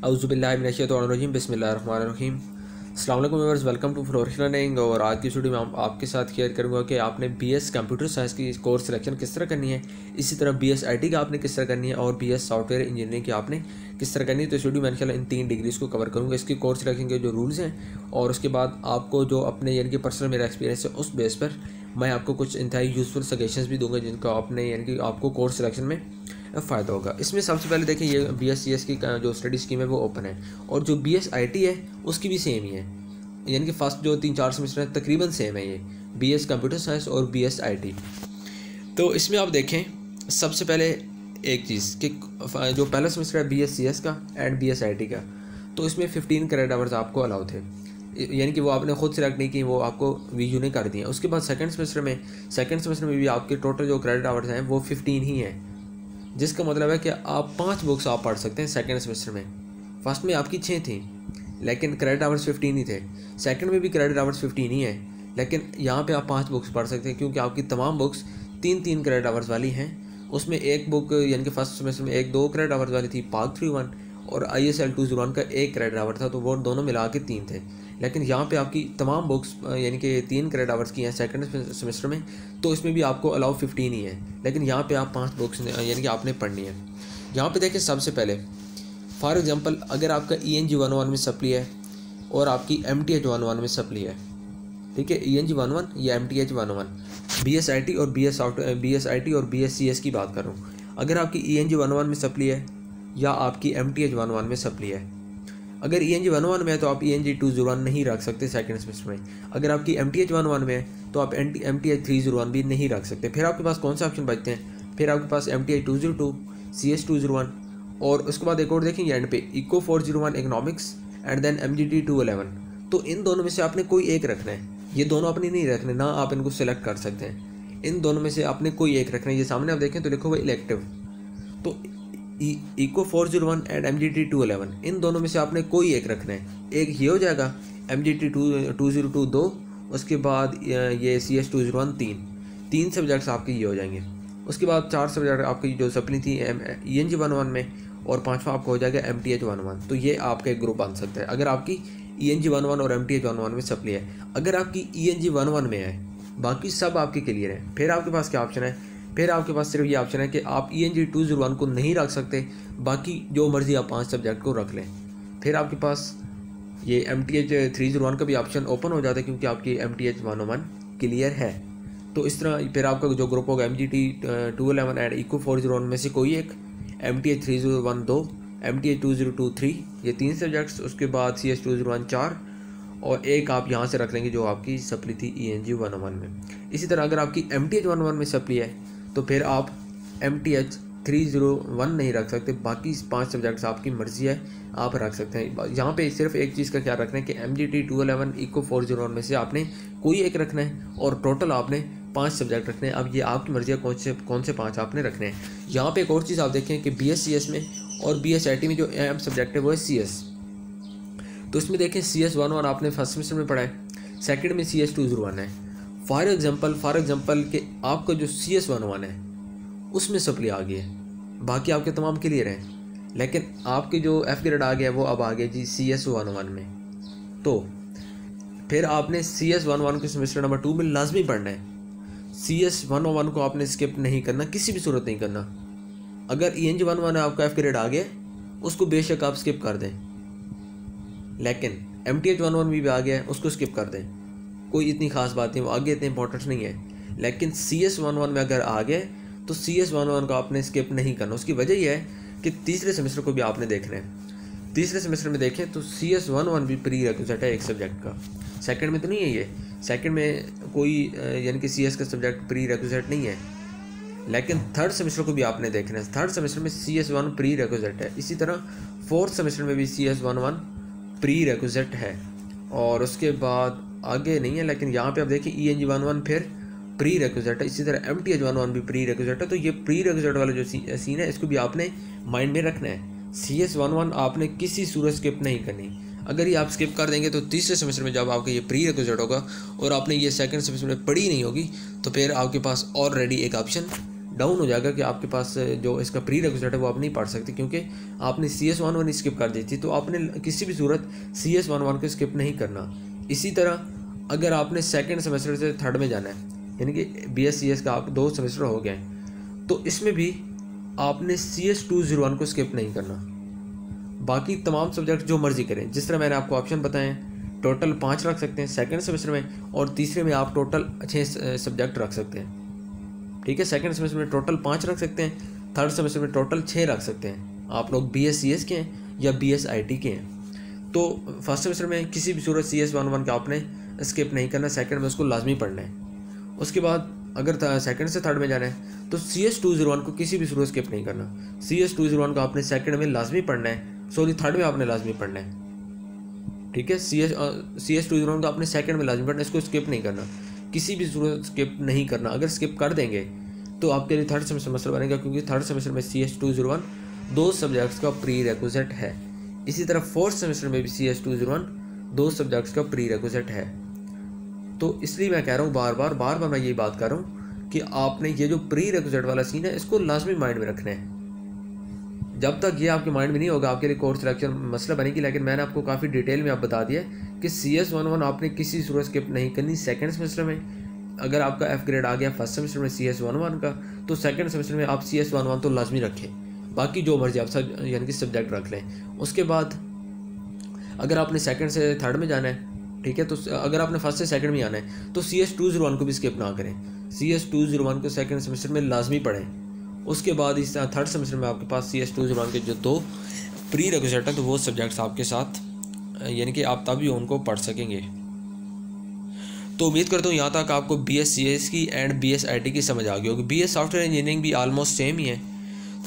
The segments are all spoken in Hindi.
औज़ुबिल्लाहिमिनश्शैतानिर्रजीम बिस्मिल्लाहिर्रहमानिर्रहीम। अस्सलाम वालेकुम viewers, welcome to Flourish Learning. और आज की वीडियो में आपके साथ शेयर करूंगा कि आपने बीएस कंप्यूटर साइंस की कोर्स सिलेक्शन किस तरह करनी है, इसी तरह बीएस आईटी का आपने किस तरह करनी है और बीएस सॉफ्टवेयर इंजीनियरिंग की आपने किस तरह करनी है। तो इस वीडियो में इंशाल्लाह इन 3 डिग्रीज़ को कवर करूँगा, इसकी कोर्स सिलेक्शन के जो रूल्स हैं और उसके बाद आपको जो अपने यानी कि पर्सनल मेरा एक्सपीरियंस है उस बेस पर मैं आपको कुछ इंतहाई यूज़फुल सजेशंस भी दूंगा जिनका आपने यानी कि आपको कोर्स सिलेक्शन में फ़ायदा होगा। इसमें सबसे पहले देखिए, ये BSc की जो स्टडी स्कीम है वो ओपन है और जो BS IT है उसकी भी सेम ही है, यानी कि फर्स्ट जो 3-4 सेमेस्टर है तकरीबन सेम है, ये BS कंप्यूटर साइंस और BS IT। तो इसमें आप देखें सबसे पहले एक चीज़ कि जो पहला सेमेस्टर है BS CS का एंड BS IT का, तो इसमें 15 क्रेडिट आवर्स आपको अलाउ थे, यानी कि वो आपने खुद सिलेक्ट नहीं की, वो आपको VU ने कर दिए। उसके बाद सेकंड सेमेस्टर में भी आपके टोटल जो क्रेडिट आवर्स हैं वो 15 ही हैं, जिसका मतलब है कि आप 5 बुक्स आप पढ़ सकते हैं सेकंड सेमेस्टर में। फर्स्ट में आपकी 6 थी लेकिन क्रेडिट आवर्स 15 ही थे, सेकंड में भी क्रेडिट आवर्स 15 ही है, लेकिन यहाँ पे आप 5 बुक्स पढ़ सकते हैं क्योंकि आपकी तमाम बुक्स 3-3 क्रेडिट आवर्स वाली हैं। उसमें एक बुक यानी कि फर्स्ट सेमेस्टर में 1-2 क्रेडिट आवर्स वाली थी, पार्क 3-1, और ISL 201 का 1 क्रेडिट आवर था, तो वो दोनों मिला के 3 थे। लेकिन यहाँ पे आपकी तमाम बुक्स यानी कि 3 क्रेडिट आवर्स की हैं सेकंड सेमेस्टर में, तो इसमें भी आपको अलाउ 15 ही है, लेकिन यहाँ पे आप 5 बुक्स यानी कि आपने पढ़नी है। यहाँ पे देखिए सबसे पहले फॉर एग्जांपल अगर आपका ENG 101 में सप्ली है और आपकी MTH 101 में सप्ली है, ठीक है, ENG 101 या MTH 101, BS IT और BS IT और BS CS की बात कर रहा हूँ। अगर आपकी ENG 101 में सप्ली है या आपकी MTH 101 में सप्ली है, अगर ENG 101 में है तो आप ENG 201 नहीं रख सकते सेकंड सेमेस्टर में। अगर आपकी MTH 101 में है तो आप MTH 301 भी नहीं रख सकते। फिर आपके पास कौन सा ऑप्शन बचते हैं? फिर आपके पास MTH 202, CS 201 और उसके बाद एक और देखेंगे एंड पे eco 401 economics and then MGT 211। तो इन दोनों में से आपने कोई एक रखना है, ये दोनों अपने नहीं रखने, ना आप इनको सेलेक्ट कर सकते हैं। इन दोनों में से आपने कोई एक रखना है। ये सामने आप देखें तो लिखो हुआ इलेक्टिव, तो इको 401 एंड MGT 211, इन दोनों में से आपने कोई एक रखना है। एक ये हो जाएगा MGT 202 2, उसके बाद ये CS 201 3 सब्जेक्ट्स आपके ये हो जाएंगे। उसके बाद 4 सब्जेक्ट आपकी जो सप्ली थी ENG 101 में, और 5वां आपका हो जाएगा MTH 101। तो ये आपका एक ग्रुप बन सकता है अगर आपकी ENG 101 और MTH 101 में सप्ली है। अगर आपकी ENG 101 में है, बाकी सब आपके क्लियर है, फिर आपके पास क्या ऑप्शन है? फिर आपके पास सिर्फ ये ऑप्शन है कि आप ENG 201 को नहीं रख सकते, बाकी जो मर्जी आप 5 सब्जेक्ट को रख लें। फिर आपके पास ये MTH 301 का भी ऑप्शन ओपन हो जाता है क्योंकि आपकी MTH 101 क्लियर है। तो इस तरह फिर आपका जो ग्रुप होगा MGT 211 एंड इको 401 में से कोई एक, MTH 301 2, MTH 202 3, ये 3 सब्जेक्ट्स। उसके बाद CS 201 4 और एक आप यहाँ से रख लेंगे जो आपकी सप्ली थी ENG 101 में। इसी तरह अगर आपकी MTH 101 में सप्ली है तो फिर आप MTH 301 नहीं रख सकते, बाकी 5 सब्जेक्ट्स आपकी मर्जी है, आप रख सकते हैं। यहाँ पे सिर्फ एक चीज़ का ख्याल रखना है कि MGT 211 इको 401 में से आपने कोई एक रखना है और टोटल आपने 5 सब्जेक्ट रखने हैं। अब ये आपकी मर्जी है कौन से 5 आपने रखने हैं। यहाँ पे एक और चीज़ आप देखें कि BS CS में और BS IT में जो अहम सब्जेक्ट है वो है CS। तो इसमें देखें CS 101 आपने फर्स्ट सेमेस्टर में पढ़ा है, सेकंड में CS 201 है। फॉर एग्जांपल कि आपका जो CS 101 है उसमें सप्ली आ गई है, बाकी आपके तमाम क्लियर हैं, लेकिन आपके जो F ग्रेड आ गया है वो अब आ गया जी CS 101 में। तो फिर आपने CS 101 के सेमेस्टर नंबर 2 में लाजमी पढ़ना है। CS 101 को आपने स्किप नहीं करना, किसी भी सूरत नहीं करना। अगर ENG 101 आपका F ग्रेड आ गया उसको बेशक आप स्किप कर दें, लेकिन MTH 101 भी आ गया है उसको स्किप कर दें, कोई इतनी खास बात नहीं, वो आगे इतने इंपॉर्टेंट नहीं है। लेकिन CS 101 में अगर आ गए तो CS 101 को आपने स्किप नहीं करना। उसकी वजह यह है कि तीसरे सेमेस्टर को भी आपने देखना है। तीसरे सेमेस्टर में देखें तो CS 101 भी प्री रिक्विजिट है एक सब्जेक्ट का, सेकंड में तो नहीं है। ये सेकंड में कोई यानी कि CS का सब्जेक्ट प्री रिक्विजिट नहीं है, लेकिन थर्ड सेमेस्टर को भी आपने देखना है। थर्ड सेमेस्टर में CS 1 प्री रिक्विजिट है, इसी तरह फोर्थ सेमेस्टर में भी CS 1 प्री रिक्विजिट है, और उसके बाद आगे नहीं है। लेकिन यहाँ पे आप देखिए ENG 1 फिर प्री रिक्विजिट है, इसी तरह MTH 1 भी प्री रिक्विजिट है। तो ये प्री रिक्विजिट वाला जो सीन है इसको भी आपने माइंड में रखना है। CS 1 आपने किसी सूरत स्किप नहीं करनी। अगर ये आप स्किप कर देंगे तो तीसरे सेमेस्टर में जब आपका ये प्री रिक्विजिट होगा और आपने ये सेकंड सेमेस्टर में पढ़ी नहीं होगी तो फिर आपके पास ऑलरेडी एक ऑप्शन डाउन हो जाएगा कि आपके पास जो इसका प्री रिक्विजिट है वो आप नहीं पढ़ सकते, क्योंकि आपने CS11 स्किप कर दी थी। तो आपने किसी भी सूरत CS11 को स्किप नहीं करना। इसी तरह अगर आपने सेकेंड सेमेस्टर से थर्ड में जाना है, यानी कि BScs का आप 2 सेमेस्टर हो गए, तो इसमें भी आपने CS201 को स्किप नहीं करना। बाकी तमाम सब्जेक्ट जो मर्जी करें, जिस तरह मैंने आपको ऑप्शन बताए हैं, टोटल 5 रख सकते हैं सेकंड सेमेस्टर में, और तीसरे में आप टोटल 6 सब्जेक्ट रख सकते हैं। ठीक है, सेकंड सेमेस्टर में टोटल 5 रख सकते हैं, थर्ड सेमेस्टर में टोटल 6 रख सकते हैं। आप लोग BScs के हैं या BSIT के हैं, तो फर्स्ट सेमेस्टर में किसी भी सूरत CS11 का आपने स्किप नहीं करना, सेकंड में उसको लाजमी पढ़ना है। उसके बाद अगर सेकंड से थर्ड में जाना है तो CS201 को किसी भी सूरत स्किप नहीं करना। CS201 को आपने सेकंड में लाजमी पढ़ना है, सॉरी थर्ड में आपने लाजमी पढ़ना है। ठीक है, CS201 को आपने सेकंड में लाजमी पढ़ना है, इसको स्किप नहीं करना, किसी भी सूरत स्किप नहीं करना। अगर स्किप कर देंगे तो आपके लिए थर्ड सेमेस्टर मसला बनेगा, क्योंकि थर्ड सेमेस्टर में CS201 2 सब्जेक्ट्स का प्री रिक्विजिट है। इसी तरह फोर्थ सेमेस्टर में भी CS201 2 सब्जेक्ट्स का प्री रिक्विजिट है। तो इसलिए मैं कह रहा हूँ बार बार मैं यही बात कर रहा हूँ कि आपने ये जो प्री रिक्विजिट वाला सीन है इसको लाजमी माइंड में रखना है। जब तक ये आपके माइंड में नहीं होगा आपके लिए कोर्स सिलेक्शन मसला बनेगी। लेकिन मैंने आपको काफ़ी डिटेल में आप बता दिया कि CS11 आपने किसी सूरत स्किप नहीं करनी। सेकंड सेमेस्टर में अगर आपका F ग्रेड आ गया फर्स्ट सेमेस्टर में CS11 का, तो सेकंड सेमेस्टर में आप CS11 तो लाजमी रखें, बाकी जो मर्जी आप सब यानी कि सब्जेक्ट रख लें। उसके बाद अगर आपने सेकंड से थर्ड में जाना है, ठीक है, तो अगर आपने फर्स्ट से सेकंड में आना है तो CS201 को भी स्किप ना करें, CS201 को सेकंड सेमेस्टर में लाजमी पढ़ें। उसके बाद इस थर्ड सेमेस्टर में आपके पास CS201 के जो 2 प्री रिक्विजिट हैं तो वो सब्जेक्ट्स आपके साथ, यानी कि आप तभी उनको पढ़ सकेंगे। तो उम्मीद करता हूँ यहाँ तक आपको BScs की एंड BSIT की समझ आ गई होगी। BS सॉफ्टवेयर इंजीनियरिंग भी आलमोस्ट सेम ही है,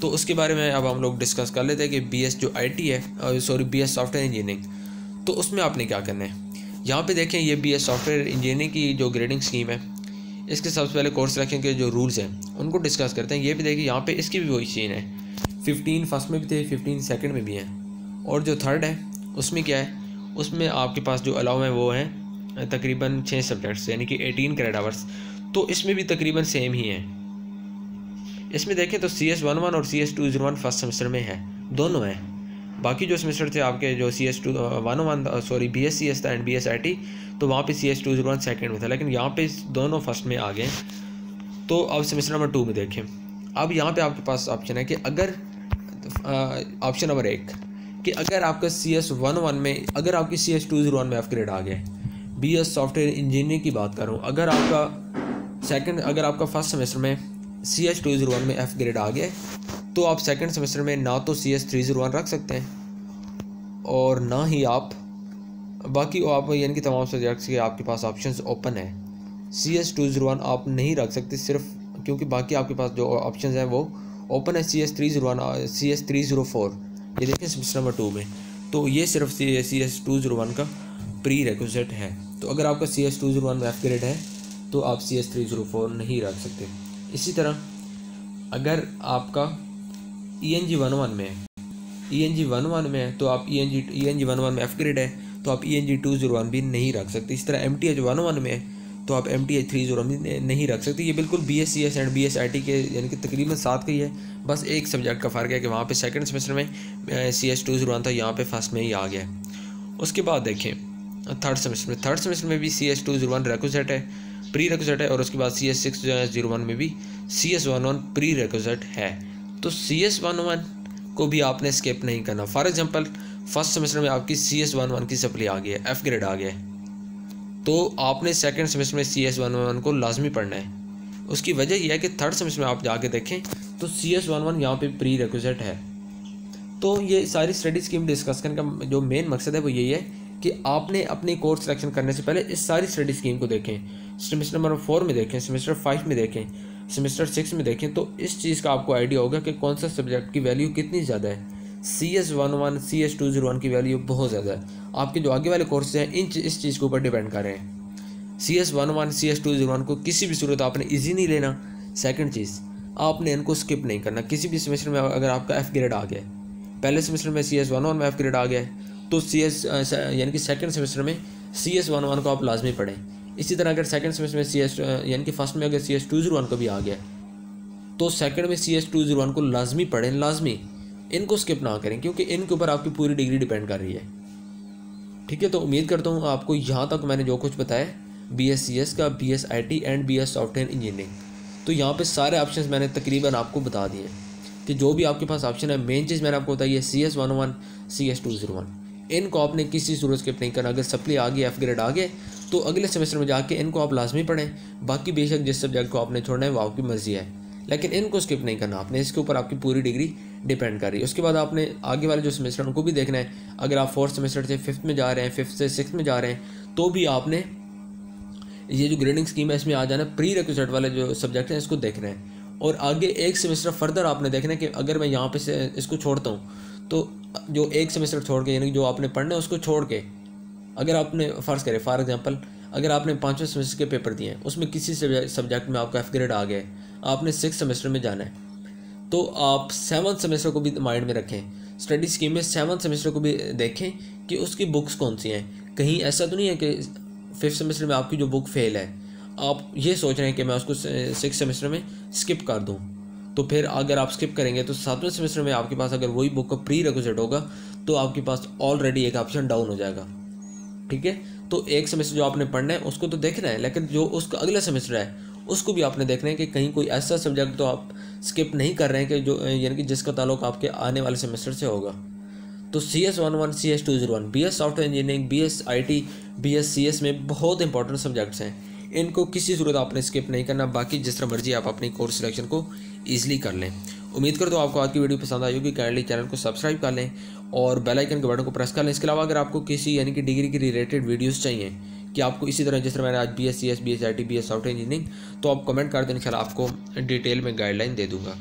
तो उसके बारे में अब हम लोग डिस्कस कर लेते हैं कि BS जो IT है, सॉरी BS सॉफ्टवेयर इंजीनियरिंग, तो उसमें आपने क्या करना है। यहाँ पे देखें, ये BS सॉफ्टवेयर इंजीनियरिंग की जो ग्रेडिंग स्कीम है, इसके सबसे पहले कोर्स सिलेक्शन के जो रूल्स हैं उनको डिस्कस करते हैं। ये भी देखिए यहाँ पे इसकी भी वही सीन है, 15 फर्स्ट में भी थे, 15 सेकंड में भी हैं, और जो थर्ड है उसमें क्या है, उसमें आपके पास जो अलाउ है वो हैं तकरीबन 6 सब्जेक्ट्स, यानी कि 18 क्रेडिट आवर्स। तो इसमें भी तकरीबन सेम ही है। इसमें देखें तो CS11 और CS201 फर्स्ट सेमेस्टर में है, दोनों हैं। बाकी जो सेमेस्टर थे आपके जो CS211 सॉरी BScs था एंड BSIT, तो वहाँ पे CS201 सेकंड में था, लेकिन यहाँ पे दोनों फर्स्ट में आ गए। तो अब सेमेस्टर नंबर 2 में देखें, अब यहाँ पे आपके पास ऑप्शन है कि अगर ऑप्शन नंबर 1 कि अगर आपका CS11 में, अगर आपकी CS201 में F ग्रेड आ गया, BS सॉफ्टवेयर इंजीनियरिंग की बात कर रहा हूँ, अगर आपका फर्स्ट सेमेस्टर में CS201 में F ग्रेड आ गया, तो आप सेकंड सेमेस्टर में ना तो CS301 रख सकते हैं और ना ही आप बाकी आप यानी कि तमाम सब्जेक्ट्स के आपके पास ऑप्शंस ओपन है। CS201 आप नहीं रख सकते सिर्फ क्योंकि बाकी आपके पास जो ऑप्शंस हैं वो ओपन है। CS301 CS304 ये देखें सेमेस्टर नंबर 2 में, तो ये सिर्फ CS201 का प्री रिक्विजिट है। तो अगर आपका CS201 में F ग्रेड है तो आप CS304 नहीं रख सकते। इसी तरह अगर आपका ENG11 में है, ENG11 में है तो आप ENG11 में F ग्रेड है तो आप ENG201 भी नहीं रख सकते। इस तरह MTH11 में है तो आप MTH301 भी नहीं रख सकते। ये बिल्कुल BScs एंड BSIT के यानी कि तकरीबन साथ का ही है, बस एक सब्जेक्ट का फ़र्क है कि वहाँ पे सेकंड सेमेस्टर में CS201 था, यहाँ पे फर्स्ट में ही आ गया। उसके बाद देखें थर्ड सेमेस्टर में भी CS201 रिक्विजिट है, प्री रिक्विजिट है, और उसके बाद CS601 में भी CS11 प्री रिक्विजिट है। तो CS11 को भी आपने स्किप नहीं करना। फॉर एग्जांपल फर्स्ट सेमेस्टर में आपकी CS11 की सप्ली आ गई है, F ग्रेड आ गया है, तो आपने सेकंड सेमेस्टर में CS11 को लाजमी पढ़ना है। उसकी वजह यह है कि थर्ड सेमेस्टर में आप जाके देखें तो CS11 यहाँ पे प्री रिक्विजिट है। तो ये सारी स्टडी स्कीम डिस्कस करने का जो मेन मकसद है वो यही है कि आपने अपनी कोर्स सिलेक्शन करने से पहले इस सारी स्टडी स्कीम को देखें। सेमेस्टर नंबर 4 में देखें, सेमेस्टर 5 में देखें, सेमेस्टर 6 में देखें, तो इस चीज़ का आपको आइडिया होगा कि कौन सा सब्जेक्ट की वैल्यू कितनी ज़्यादा है। CS11 CS201 की वैल्यू बहुत ज़्यादा है। आपके जो आगे वाले कोर्स हैं इस चीज़ के ऊपर डिपेंड कर रहे हैं। CS11 CS201 को किसी भी सूरत आपने ईजी नहीं लेना। सेकंड चीज़, आपने इनको स्किप नहीं करना। किसी भी सेमेस्टर में अगर आपका F ग्रेड आ गया, पहले सेमेस्टर में CS11 में F ग्रेड आ गया तो यानी कि सेकंड सेमेस्टर में CS11 को आप लाजमी पढ़ें। इसी तरह अगर सेकंड सेमेस्टर में यानी कि फर्स्ट में अगर CS201 को भी आ गया तो सेकंड में CS201 को लाजमी पढ़ें, लाजमी, इनको स्किप ना करें क्योंकि इनके ऊपर आपकी पूरी डिग्री डिपेंड कर रही है। ठीक है, तो उम्मीद करता हूँ आपको यहाँ तक मैंने जो कुछ बताया BScs का, BSIT and BS software engineering, तो यहाँ पे सारे ऑप्शंस मैंने तकरीबन आपको बता दिए कि जो भी आपके पास ऑप्शन है। मेन चीज़ मैंने आपको बताई है CS101, CS201, इनको आपने किसी सूरत स्किप नहीं करना। अगर सप्ली आ गई, F ग्रेड आ गए, तो अगले सेमेस्टर में जाके इनको आप लाजमी पढ़ें। बाकी बेशक जिस सब्जेक्ट को आपने छोड़ना है वो आपकी मर्जी है, लेकिन इनको स्किप नहीं करना आपने, इसके ऊपर आपकी पूरी डिग्री डिपेंड कर रही है। उसके बाद आपने आगे वाले जो सेमेस्टर उनको भी देखना है। अगर आप 4th सेमेस्टर से 5th में जा रहे हैं, 5th से 6th में जा रहे हैं, तो भी आपने ये जो ग्रेडिंग स्कीम है इसमें आ जाना, प्री रिक्विजिट वाले जो सब्जेक्ट हैं इसको देखना है। और आगे एक सेमेस्टर फर्दर आपने देखना है कि अगर मैं यहाँ पे से इसको छोड़ता हूँ तो जो एक सेमेस्टर छोड़ के, यानी जो आपने पढ़ना है उसको छोड़ के, अगर आपने फ़र्ज़ करें फॉर एग्जांपल अगर आपने 5वें सेमेस्टर के पेपर दिए हैं, उसमें किसी सब्जेक्ट में आपका F ग्रेड आ गया है, आपने 6th सेमेस्टर में जाना है, तो आप 7th सेमेस्टर को भी माइंड में रखें। स्टडी स्कीम में 7th सेमेस्टर को भी देखें कि उसकी बुक्स कौन सी हैं। कहीं ऐसा तो नहीं है कि 5th सेमेस्टर में आपकी जो बुक फेल है, आप ये सोच रहे हैं कि मैं उसको 6th सेमेस्टर में स्किप कर दूं, तो फिर अगर आप स्किप करेंगे तो 7वें सेमेस्टर में आपके पास अगर वही बुक का प्री रिक्विजिट होगा तो आपके पास ऑलरेडी एक ऑप्शन डाउन हो जाएगा। ठीक है, तो एक सेमेस्टर जो आपने पढ़ना है उसको तो देखना है, लेकिन जो उसका अगला सेमेस्टर है उसको भी आपने देखना है कि कहीं कोई ऐसा सब्जेक्ट तो आप स्किप नहीं कर रहे हैं कि जो यानी कि जिसका ताल्लुक आपके आने वाले सेमेस्टर से होगा। तो CS11, CS201, BS software engineering, BSIT, BScs में बहुत इंपॉर्टेंट सब्जेक्ट्स हैं, इनको किसी सूरत आपने स्किप नहीं करना। बाकी जिस तरह मर्जी आप अपनी कोर्स सिलेक्शन को ईजिली कर लें। उम्मीद करता हूँ आपको आज की वीडियो पसंद आई होगी। काइंडली चैनल को सब्सक्राइब कर लें और बेल आइकन के बटन को प्रेस कर लें। इसके अलावा अगर आपको किसी यानी कि डिग्री की रिलेटेड वीडियोस चाहिए कि आपको इसी तरह जिस तरह मैंने आज BScs, BSIT, BS software engineering, तो आप कमेंट कर दें, इंशाल्लाह आपको डिटेल में गाइडलाइन दे दूँगा।